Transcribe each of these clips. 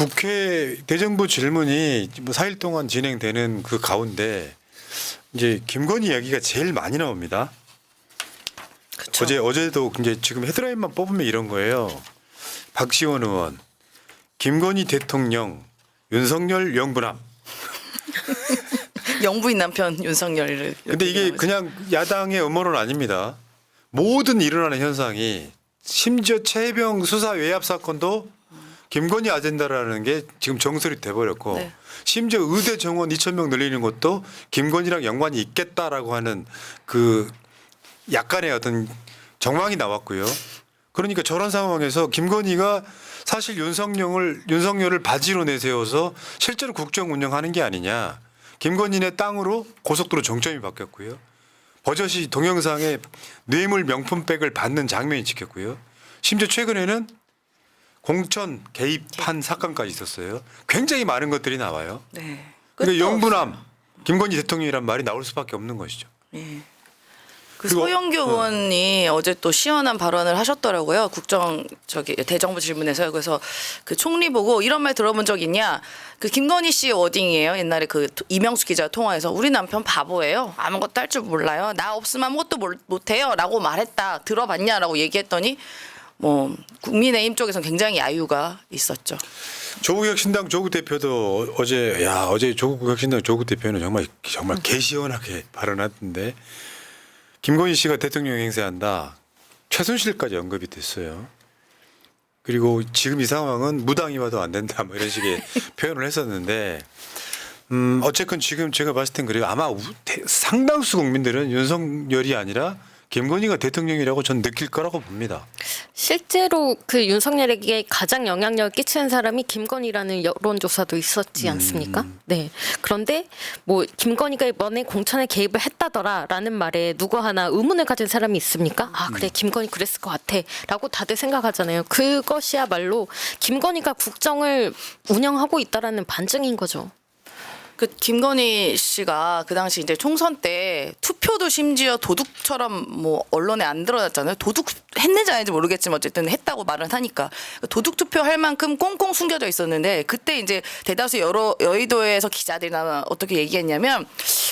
국회 대정부 질문이 뭐 4일 동안 진행되는 그 가운데 이제 김건희 이야기가 제일 많이 나옵니다. 그쵸. 어제도 이제 지금 헤드라인만 뽑으면 이런 거예요. 박시원 의원, 김건희 대통령, 윤석열 영부남. 영부인 남편 윤석열을. 근데 이게 그냥 야당의 음모론 아닙니다. 모든 일어나는 현상이 심지어 최혜병 수사 외압 사건도 김건희 아젠다라는 게 지금 정설이 돼버렸고 네. 심지어 의대 정원 2,000명 늘리는 것도 김건희랑 연관이 있겠다라고 하는 그 약간의 어떤 정황이 나왔고요. 그러니까 저런 상황에서 김건희가 사실 윤석열을 바지로 내세워서 실제로 국정 운영하는 게 아니냐. 김건희네 땅으로 고속도로 정점이 바뀌었고요. 버젓이 동영상에 뇌물 명품백을 받는 장면이 찍혔고요. 심지어 최근에는 공천 개입한 사건까지 있었어요. 굉장히 많은 것들이 나와요. 네. 그러니까 영부남 김건희 대통령이란 말이 나올 수밖에 없는 것이죠. 예. 그 그리고- 서영교 의원이 어제 또 시원한 발언을 하셨더라고요. 대정부 질문에서. 그래서 그 총리 보고 이런 말 들어본 적 있냐? 그 김건희 씨 워딩이에요. 옛날에 그 이명수 기자 통화에서 우리 남편 바보예요. 아무것도 할 줄 몰라요. 나 없으면 아무것도 못해요.라고 말했다. 들어봤냐라고 얘기했더니 뭐 국민의힘 쪽에서는 굉장히 야유가 있었죠. 조국혁신당 조국 대표도 어제 조국혁신당 조국 대표는 정말 개시원하게 발언했는데 김건희 씨가 대통령 행세한다. 최순실까지 언급이 됐어요. 그리고 지금 이 상황은 무당이 와도 안 된다. 뭐 이런 식의 표현을 했었는데 어쨌건 지금 제가 봤을 땐 그래요. 아마 상당수 국민들은 윤석열이 아니라 김건희가 대통령이라고 전 느낄 거라고 봅니다. 실제로 그 윤석열에게 가장 영향력을 끼치는 사람이 김건희라는 여론조사도 있었지 않습니까? 네. 그런데 뭐 김건희가 이번에 공천에 개입을 했다더라라는 말에 누구 하나 의문을 가진 사람이 있습니까? 아 그래 김건희 그랬을 것 같아라고 다들 생각하잖아요. 그것이야말로 김건희가 국정을 운영하고 있다라는 반증인 거죠. 그 김건희 씨가 그 당시 이제 총선 때 투표도 심지어 도둑처럼 뭐 언론에 안 드러났잖아요. 도둑 했는지 아닌지 모르겠지만 어쨌든 했다고 말을 하니까 도둑 투표할 만큼 꽁꽁 숨겨져 있었는데 그때 이제 대다수 여의도에서 기자들이나 어떻게 얘기했냐면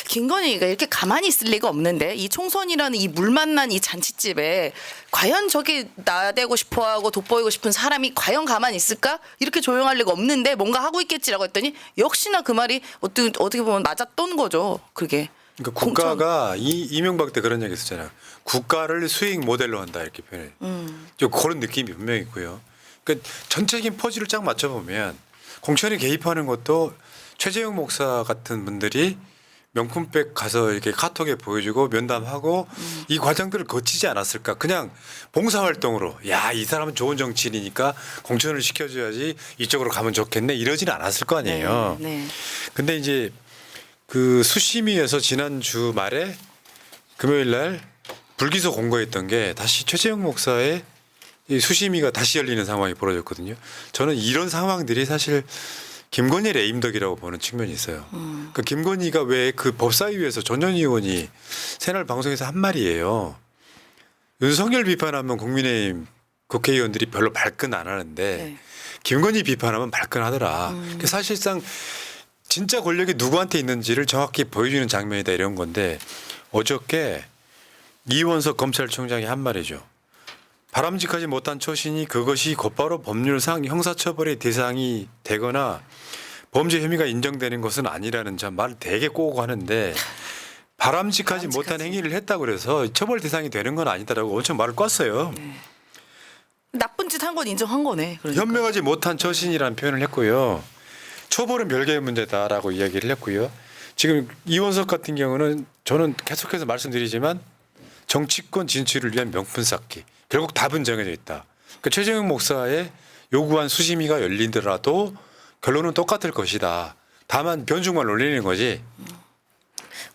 김건희가 이렇게 가만히 있을 리가 없는데 이 총선이라는 이 물 만난 이 잔치집에 과연 저기 나대고 싶어하고 돋보이고 싶은 사람이 과연 가만히 있을까? 이렇게 조용할 리가 없는데 뭔가 하고 있겠지라고 했더니 역시나 그 말이 어떻게 보면 맞았던 거죠. 그게. 그러니까 국가가 이명박 때 그런 얘기 했었잖아요. 국가를 수익 모델로 한다 이렇게 표현해. 그런 느낌이 분명히 있고요. 그러니까 전체적인 퍼즐을 쫙 맞춰보면 공천에 개입하는 것도 최재형 목사 같은 분들이 명품백 가서 이렇게 카톡에 보여주고 면담하고 이 과정들을 거치지 않았을까. 그냥 봉사활동으로 이 사람은 좋은 정치인이니까 공천을 시켜줘야지 이쪽으로 가면 좋겠네 이러지는 않았을 거 아니에요. 네. 근데 이제 그 수심위에서 지난주 말에 금요일 날 불기소 공고했던 게 다시 최재형 목사의 이 수심위가 다시 열리는 상황이 벌어졌거든요. 저는 이런 상황들이 사실 김건희 레임덕이라고 보는 측면이 있어요. 그러니까 김건희가 왜 그 법사위에서 전현희 의원이 새날 방송에서 한 말이에요. 윤석열 비판하면 국민의힘 국회의원들이 별로 발끈 안 하는데 네. 김건희 비판하면 발끈하더라. 그러니까 사실상 진짜 권력이 누구한테 있는지를 정확히 보여주는 장면이다 이런 건데 어저께 이원석 검찰총장이 한 말이죠. 바람직하지 못한 처신이 그것이 곧바로 법률상 형사처벌의 대상이 되거나 범죄 혐의가 인정되는 것은 아니라는 참 말을 되게 꼬고 하는데 바람직하지 못한 행위를 했다고 그래서 처벌 대상이 되는 건 아니다라고 엄청 말을 꿨어요. 네. 나쁜 짓 한 건 인정한 거네. 그러니까. 현명하지 못한 처신이라는 표현을 했고요. 처벌은 별개의 문제다라고 이야기를 했고요. 지금 이원석 같은 경우는 저는 계속해서 말씀드리지만 정치권 진출을 위한 명분 쌓기. 결국 답은 정해져 있다. 그러니까 최재형 목사의 요구한 수심위가 열리더라도 결론은 똑같을 것이다. 다만 변죽만 올리는 거지.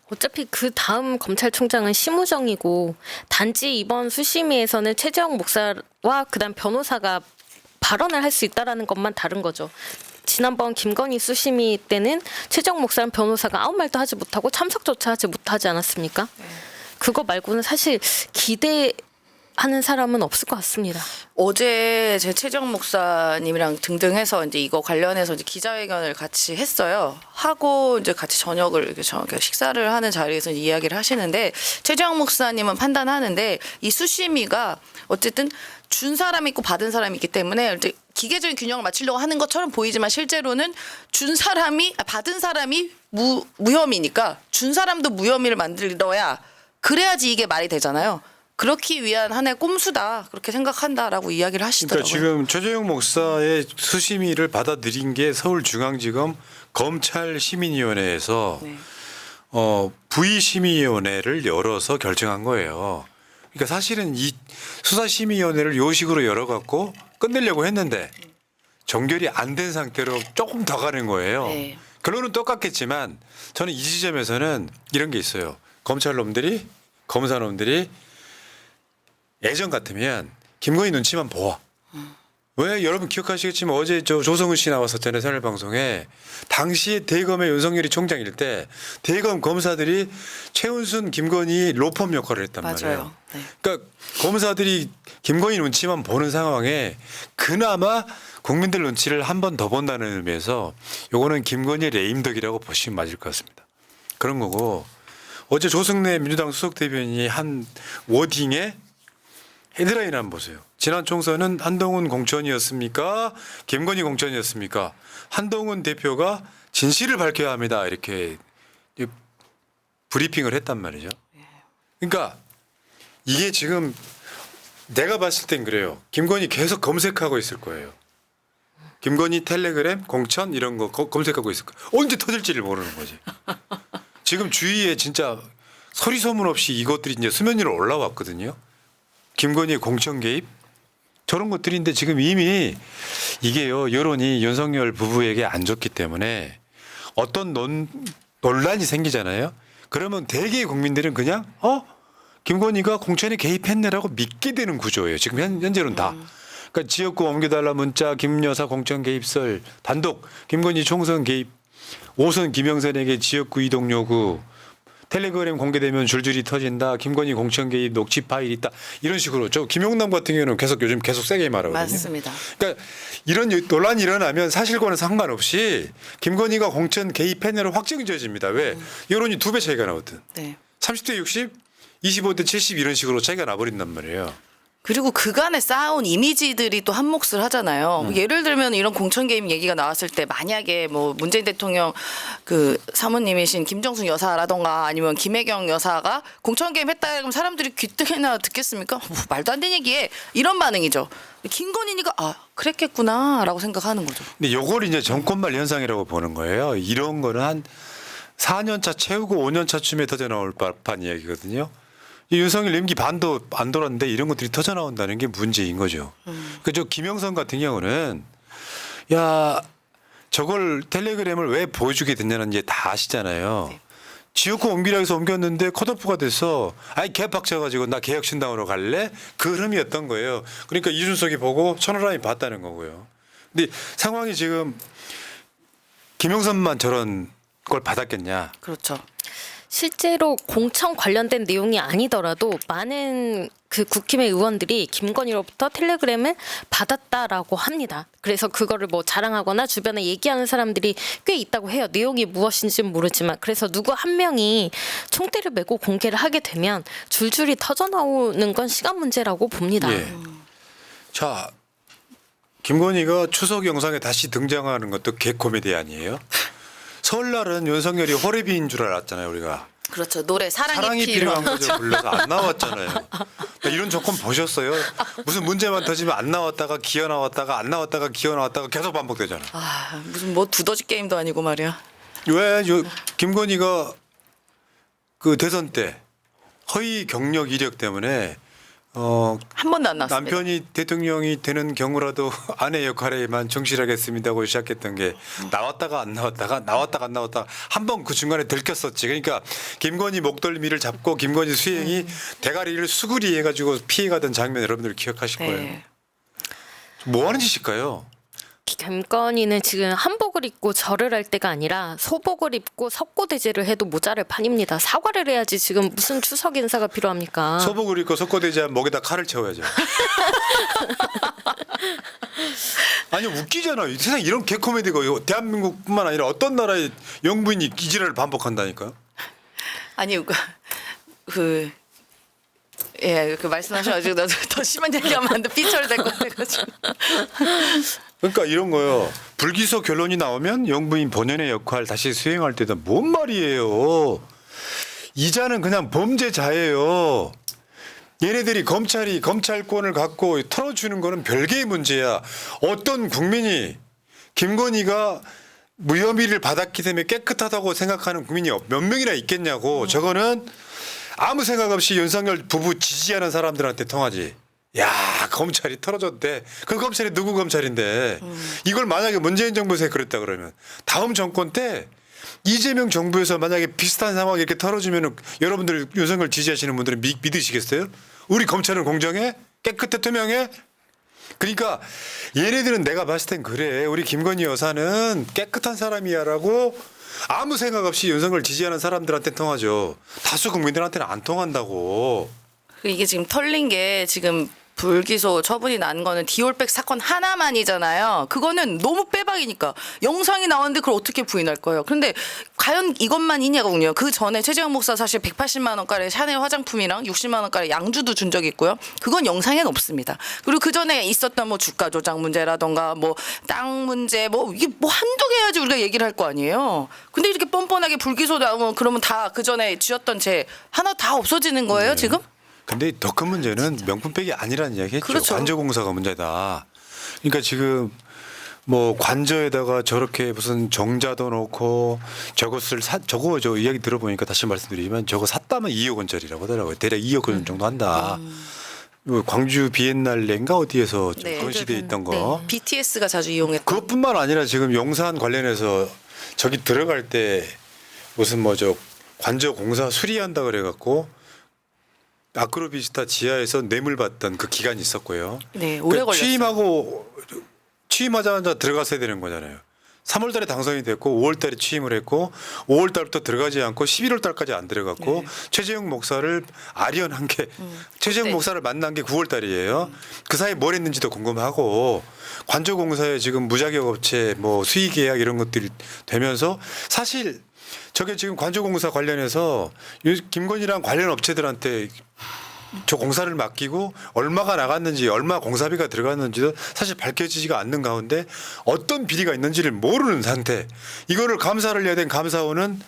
어차피 그 다음 검찰총장은 심우정이고 단지 이번 수심위에서는 최재형 목사와 그다음 변호사가 발언을 할 수 있다라는 것만 다른 거죠. 지난번 김건희 수심위 때는 최재형 목사랑 변호사가 아무 말도 하지 못하고 참석조차 하지 못하지 않았습니까? 그거 말고는 사실 기대 하는 사람은 없을 것 같습니다. 어제 제 최정 목사님이랑 등등 해서 이제 이거 관련해서 이제 기자회견을 같이 했어요. 하고 이제 같이 저녁을 이렇게 식사를 하는 자리에서 이야기를 하시는데 최정 목사님은 판단하는데 이 수심위가 어쨌든 준 사람이 있고 받은 사람이 있기 때문에 이제 기계적인 균형을 맞추려고 하는 것처럼 보이지만 실제로는 받은 사람이 무혐의니까 준 사람도 무혐의를 만들어야 그래야지 이게 말이 되잖아요. 그렇기 위한 하나의 꼼수다 그렇게 생각한다라고 이야기를 하시더라고요. 그러니까 지금 최재형 목사의 수심위를 받아들인 게 서울중앙지검 검찰시민위원회에서 네. 부의심의위원회를 열어서 결정한 거예요. 그러니까 사실은 이 수사심의위원회를 요 식으로 열어갖고 끝내려고 했는데 정결이 안 된 상태로 조금 더 가는 거예요. 네. 결론은 똑같겠지만 저는 이 지점에서는 이런 게 있어요. 검찰놈들이 검사놈들이 예전 같으면 김건희 눈치만 보아. 왜 여러분 기억하시겠지만 어제 저 조성은 씨 나왔었잖아요. 새날방송에. 당시에 대검의 윤석열이 총장일 때 대검 검사들이 최은순 김건희 로펌 역할을 했단 말이에요. 맞아요. 네. 그러니까 검사들이 김건희 눈치만 보는 상황에 그나마 국민들 눈치를 한 번 더 본다는 의미에서 요거는 김건희 레임덕이라고 보시면 맞을 것 같습니다. 그런 거고 어제 조승래 민주당 수석 대변인이 한 워딩에 헤드라인 한번 보세요. 지난 총선은 한동훈 공천이었습니까? 김건희 공천이었습니까? 한동훈 대표가 진실을 밝혀야 합니다. 이렇게 브리핑을 했단 말이죠. 그러니까 이게 지금 내가 봤을 땐 그래요. 김건희 계속 검색하고 있을 거예요. 김건희 텔레그램 공천 이런 거 검색하고 있을 거예요. 언제 터질지를 모르는 거지. 지금 주위에 진짜 소리 소문 없이 이것들이 이제 수면 위로 올라왔거든요. 김건희의 공천 개입 저런 것들인데 지금 이미 이게요 여론이 윤석열 부부에게 안 좋기 때문에 어떤 논란이 생기잖아요. 그러면 대개의 국민들은 그냥 김건희가 공천에 개입했네라고 믿게 되는 구조예요. 지금 현재로는 다. 그러니까 지역구 옮겨달라 문자 김 여사 공천 개입설 단독 김건희 총선 개입 5선 김영선에게 지역구 이동 요구 텔레그램 공개되면 줄줄이 터진다. 김건희 공천 개입 녹취 파일 있다. 이런 식으로 저 김용남 같은 경우는 요즘 계속 세게 말하거든요. 맞습니다. 그러니까 이런 논란이 일어나면 사실과는 상관없이 김건희가 공천 개입했냐로 확정이 지어집니다. 왜? 여론이 2배 차이가 나거든. 네. 30대 60, 25대 70 이런 식으로 차이가 나버린단 말이에요. 그리고 그간에 쌓아온 이미지들이 또 한 몫을 하잖아요. 예를 들면 이런 공천 개입 얘기가 나왔을 때 만약에 뭐 문재인 대통령 그 사모님이신 김정숙 여사라던가 아니면 김혜경 여사가 공천 개입했다 그러면 사람들이 귀등이나 듣겠습니까? 말도 안 되는 얘기에 이런 반응이죠. 김건희니까 그랬겠구나라고 생각하는 거죠. 근데 요걸 이제 정권말 현상이라고 보는 거예요. 이런 거는 한 4년차 채우고 5년차 쯤에 터져 나올 법한 이야기거든요. 이 윤석열 임기 반도 안 돌았는데 이런 것들이 터져 나온다는 게 문제인 거죠. 그저 김영선 같은 경우는 야 저걸 텔레그램을 왜 보여주게 됐냐는 이제 다 아시잖아요. 네. 지역구 옮기라 해서 옮겼는데 컷오프가 돼서 아니 개박쳐가지고 나 개혁신당으로 갈래? 그 흐름이었던 거예요. 그러니까 이준석이 보고 천하람이 봤다는 거고요. 근데 상황이 지금 김영선만 저런 걸 받았겠냐? 그렇죠. 실제로 공천 관련된 내용이 아니더라도 많은 그 국힘의 의원들이 김건희로부터 텔레그램을 받았다라고 합니다. 그래서 그거를 뭐 자랑하거나 주변에 얘기하는 사람들이 꽤 있다고 해요. 내용이 무엇인지는 모르지만. 그래서 누구 한 명이 총대를 메고 공개를 하게 되면 줄줄이 터져나오는 건 시간 문제라고 봅니다. 예. 자, 김건희가 추석 영상에 다시 등장하는 것도 개코미디 아니에요? 설날은 윤석열이 호래비인 줄 알았잖아요, 우리가. 그렇죠. 노래 사랑이 필요한 거죠. 불러서 안 나왔잖아요. 그러니까 이런 조건 보셨어요? 무슨 문제만 터지면 안 나왔다가 기어 나왔다가 안 나왔다가 기어 나왔다가 계속 반복되잖아. 무슨 뭐 두더지 게임도 아니고 말이야. 왜 김건희가 그 대선 때 허위 경력 이력 때문에 한 번도 안 나왔습니다. 남편이 대통령이 되는 경우라도 아내 역할에만 충실하겠습니다고 시작했던 게 나왔다가 안 나왔다가 안 나왔다가 한 번 그 중간에 들켰었지. 그러니까 김건희 목덜미를 잡고 김건희 수행이 대가리를 수그리 해가지고 피해가던 장면 여러분들 기억하실 거예요. 네. 뭐 하는 짓일까요? 김건희는 지금 한복을 입고 절을 할 때가 아니라 소복을 입고 석고대죄를 해도 모자랄 판입니다. 사과를 해야지 지금 무슨 추석 인사가 필요합니까? 소복을 입고 석고대죄하면 목에다 칼을 채워야죠. 아니 웃기잖아요. 이 세상에 이런 개코미디가 대한민국뿐만 아니라 어떤 나라의 영부인이 이 지랄을 반복한다니까요. 아니 그 말씀하셔가지고 나도 더 심한 얘기하면 안 돼. 삐처리 될 것 같아가지고. 그러니까 이런 거요. 불기소 결론이 나오면 영부인 본연의 역할 다시 수행할 때도 뭔 말이에요. 이자는 그냥 범죄자예요. 얘네들이 검찰이 검찰권을 갖고 털어주는 거는 별개의 문제야. 어떤 국민이 김건희가 무혐의를 받았기 때문에 깨끗하다고 생각하는 국민이 몇 명이나 있겠냐고. 저거는 아무 생각 없이 윤석열 부부 지지하는 사람들한테 통하지. 야, 검찰이 털어줬대. 그 검찰이 누구 검찰인데. 이걸 만약에 문재인 정부에서 그랬다 그러면 다음 정권 때 이재명 정부에서 만약에 비슷한 상황 이렇게 털어주면 여러분들 윤석열 지지하시는 분들은 믿으시겠어요? 우리 검찰은 공정해? 깨끗해 투명해? 그러니까 얘네들은 내가 봤을 땐 그래. 우리 김건희 여사는 깨끗한 사람이야라고 아무 생각 없이 윤석열 지지하는 사람들한테 통하죠. 다수 국민들한테는 안 통한다고. 이게 지금 털린 게 지금 불기소 처분이 난 거는 디올백 사건 하나만이잖아요. 그거는 너무 빼박이니까 영상이 나왔는데 그걸 어떻게 부인할 거예요. 그런데 과연 이것만이냐고요. 그 전에 최재형 목사 사실 180만 원가의 샤넬 화장품이랑 60만 원가의 양주도 준 적이 있고요. 그건 영상에는 없습니다. 그리고 그 전에 있었던 뭐 주가 조작 문제라던가 뭐 땅 문제 뭐 이게 뭐 한두 개 해야지 우리가 얘기를 할 거 아니에요. 근데 이렇게 뻔뻔하게 불기소 나오면 그러면 다 그 전에 쥐었던 죄 하나 다 없어지는 거예요, 네. 지금? 근데 더 큰 문제는 명품백이 아니라는 이야기 했죠. 그렇죠. 관저공사가 문제다. 그러니까 지금 뭐 관저에다가 저렇게 무슨 정자도 넣고 저것을 저거 저 이야기 들어보니까 다시 말씀드리지만 저거 샀다면 2억 원짜리라고 하더라고요. 대략 2억 원 정도 한다. 뭐 광주 비엔날레인가 어디에서 네. 건시돼 있던 거. BTS가 자주 이용했던. 그것뿐만 아니라 지금 용산 관련해서 저기 들어갈 때 무슨 뭐 저 관저 공사 수리한다 그래갖고 아크로비스타 지하에서 뇌물 받던 그 기간이 있었고요. 네, 오래 그러니까 걸렸어요. 취임하자마자 들어갔어야 되는 거잖아요. 3월 달에 당선이 됐고 5월 달에 취임을 했고 5월 달부터 들어가지 않고 11월 달까지 안 들어갔고 네. 최재형 목사를 아련한 게 최재형 그때. 목사를 만난 게 9월 달이에요. 그 사이에 뭘 했는지도 궁금하고 관저공사에 지금 무자격 업체 뭐 수의 계약 이런 것들이 되면서 사실 저게 지금 관저공사 관련해서 김건희랑 관련 업체들한테 저 공사를 맡기고 얼마가 나갔는지 얼마 공사비가 들어갔는지도 사실 밝혀지지가 않는 가운데 어떤 비리가 있는지를 모르는 상태. 이거를 감사를 해야 된 감사원은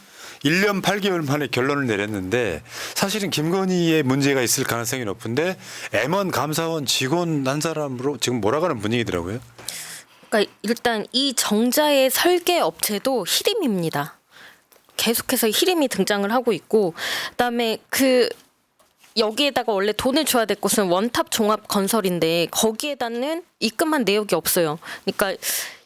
1년 8개월 만에 결론을 내렸는데 사실은 김건희의 문제가 있을 가능성이 높은데 M1 감사원 직원 한 사람으로 지금 몰아가는 분위기더라고요. 그러니까 일단 이 정자의 설계 업체도 히림입니다. 계속해서 히림이 등장을 하고 있고 그다음에 그 여기에다가 원래 돈을 줘야 될 곳은 원탑 종합 건설인데 거기에다는 입금한 내역이 없어요. 그러니까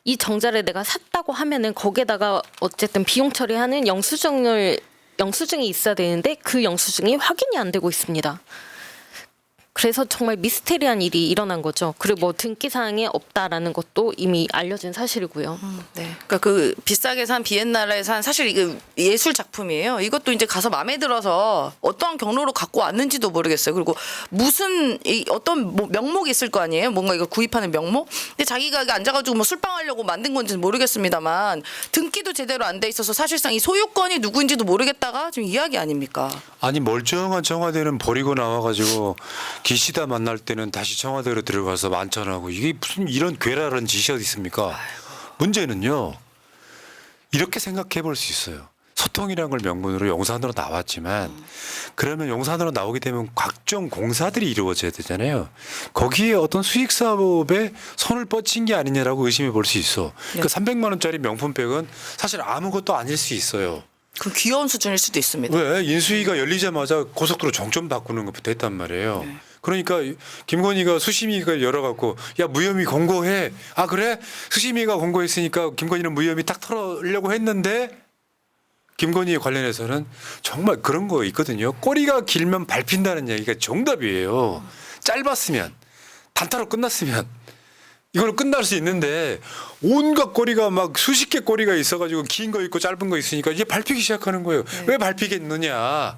이 정자를 내가 샀다고 하면은 거기에다가 어쨌든 비용 처리하는 영수증이 있어야 되는데 그 영수증이 확인이 안 되고 있습니다. 그래서 정말 미스테리한 일이 일어난 거죠. 그리고 뭐 등기 사항이 없다라는 것도 이미 알려진 사실이고요. 네. 그러니까 그 비싸게 산 비엔날레 산 사실 이게 예술 작품이에요. 이것도 이제 가서 마음에 들어서 어떠한 경로로 갖고 왔는지도 모르겠어요. 그리고 무슨 어떤 뭐 명목이 있을 거 아니에요. 뭔가 이거 구입하는 명목. 근데 자기가 앉아가지고 뭐 술빵하려고 만든 건지는 모르겠습니다만 등기도 제대로 안 돼 있어서 사실상 이 소유권이 누구인지도 모르겠다가 지금 이야기 아닙니까? 아니 멀쩡한 청와대는 버리고 나와가지고 기시다 만날 때는 다시 청와대로 들어가서 만찬하고 이게 무슨 이런 괴랄한 짓이 어디 있습니까? 문제는요. 이렇게 생각해 볼 수 있어요. 소통이라는 걸 명분으로 용산으로 나왔지만 그러면 용산으로 나오게 되면 각종 공사들이 이루어져야 되잖아요. 거기에 어떤 수익 사업에 손을 뻗친 게 아니냐라고 의심해 볼 수 있어. 그 300만 원짜리 명품백은 사실 아무것도 아닐 수 있어요. 그 귀여운 수준일 수도 있습니다. 왜 인수위가 열리자마자 고속도로 종점 바꾸는 것부터 했단 말이에요. 네. 그러니까 김건희가 수심위가 열어갖고 야 무혐의 공고해. 아 그래? 수심위가 공고했으니까 김건희는 무혐의 딱 털으려고 했는데 김건희에 관련해서는 정말 그런 거 있거든요. 꼬리가 길면 밟힌다는 얘기가 정답이에요. 짧았으면 단타로 끝났으면 이걸로 끝날 수 있는데 온갖 꼬리가 막 수십 개 꼬리가 있어가지고 긴 거 있고 짧은 거 있으니까 이제 밟히기 시작하는 거예요. 왜 밟히겠느냐?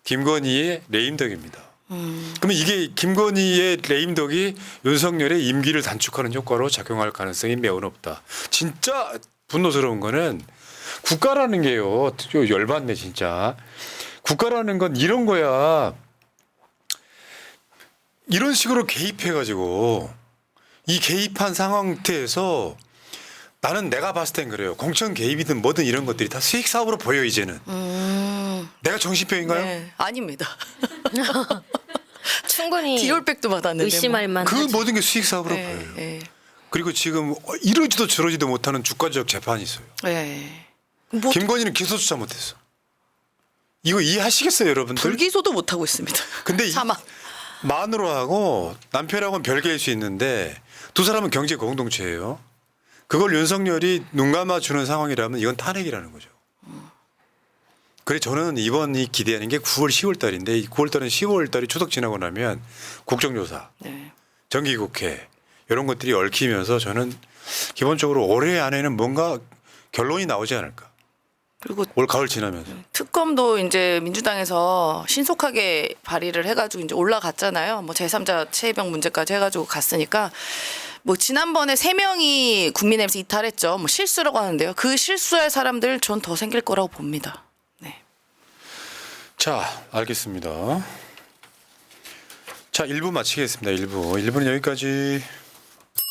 김건희의 레임덕입니다. 그러면 이게 김건희의 레임덕이 윤석열의 임기를 단축하는 효과로 작용할 가능성이 매우 높다. 진짜 분노스러운 거는 국가라는 게요. 열받네 진짜. 국가라는 건 이런 거야. 이런 식으로 개입해가지고 이 개입한 상태에서 나는 내가 봤을 땐 그래요. 공천 개입이든 뭐든 이런 것들이 다 수익 사업으로 보여 이제는. 내가 정신병인가요? 네, 아닙니다. 충분히 디올백도 받았는데 의심할 뭐. 만한 그 모든 게 수익 사업으로 네, 보여요. 네, 그리고 지금 이러지도 저러지도 못하는 주가적 재판이 있어요. 네. 뭐 김건희는 기소조차 못했어. 이거 이해하시겠어요, 여러분들? 불기소도 못 하고 있습니다. 근데 이 사망. 마누라하고 남편하고는 별개일 수 있는데 두 사람은 경제 공동체예요. 그걸 윤석열이 눈 감아주는 상황이라면 이건 탄핵이라는 거죠. 그래 저는 이번이 기대하는 게 9월 10월 달인데 9월 달은 10월 달이 추석 지나고 나면 국정조사, 네. 정기국회 이런 것들이 얽히면서 저는 기본적으로 올해 안에는 뭔가 결론이 나오지 않을까. 그리고 올 가을 지나면서. 특검도 이제 민주당에서 신속하게 발의를 해가지고 이제 올라갔잖아요. 뭐 제3자 최혜병 문제까지 해가지고 갔으니까 뭐 지난번에 3명이 국민의힘에서 이탈했죠. 뭐 실수라고 하는데요. 그 실수할 사람들 전 더 생길 거라고 봅니다. 네. 자, 알겠습니다. 자, 1부 마치겠습니다. 1부. 1부는 여기까지.